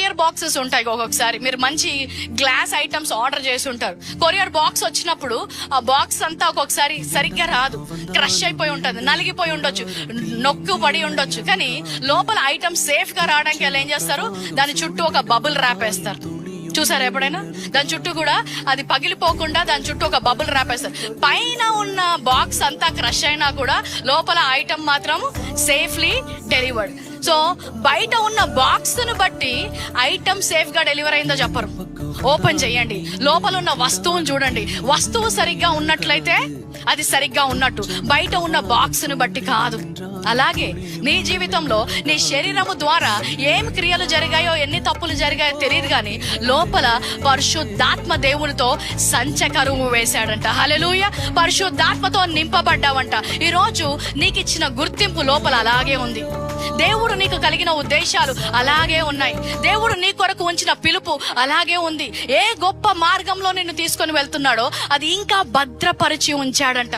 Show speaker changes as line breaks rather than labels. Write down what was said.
Courier boxes ఉంటాయి. ఒక్కొక్కసారి మీరు మంచి గ్లాస్ ఐటమ్స్ ఆర్డర్ చేసి ఉంటారు. కొరియర్ బాక్స్ వచ్చినప్పుడు ఆ బాక్స్ అంతా ఒక్కొక్కసారి సరిగ్గా రాదు, క్రష్ అయిపోయి ఉంటుంది, నలిగిపోయి ఉండొచ్చు, నొక్కు పడి ఉండొచ్చు. కానీ లోపల ఐటమ్ సేఫ్ గా రావడానికి వాళ్ళు ఏం చేస్తారు, దాని చుట్టూ ఒక బబుల్ ర్యాప్ వేస్తారు. చూసారా ఎప్పుడైనా? దాని చుట్టూ కూడా అది పగిలిపోకుండా దాని చుట్టూ ఒక బబుల్ ర్యాప్ వేస్తారు. పైన ఉన్న బాక్స్ అంతా క్రష్ అయినా కూడా లోపల ఐటమ్ మాత్రం సేఫ్లీ డెలివర్డ్. సో బయట ఉన్న బాక్స్ ను బట్టి ఐటమ్ సేఫ్ గా డెలివర్ అయిందో చెప్పరు. ఓపెన్ చేయండి, లోపల ఉన్న వస్తువును చూడండి. వస్తువు సరిగ్గా ఉన్నట్లయితే అది సరిగ్గా ఉన్నట్టు, బయట ఉన్న బాక్స్ ను బట్టి కాదు. అలాగే నీ జీవితంలో నీ శరీరము ద్వారా ఏం క్రియలు జరిగాయో, ఎన్ని తప్పులు జరిగాయో తెలియదు, కానీ లోపల పరిశుద్ధాత్మ దేవునితో సంచకరువు వేశాడంట. హల్లెలూయా! పరిశుద్ధాత్మతో నింపబడ్డావంట. ఈ రోజు నీకు ఇచ్చిన గుర్తింపు లోపల అలాగే ఉంది. దేవుడు నీకు కలిగిన ఉద్దేశాలు అలాగే ఉన్నాయి. దేవుడు నీ కొరకు ఉంచిన పిలుపు అలాగే ఉంది. ఏ గొప్ప మార్గంలో నిన్ను తీసుకొని వెళ్తున్నాడో అది ఇంకా భద్రపరిచి ఉంచాడంట.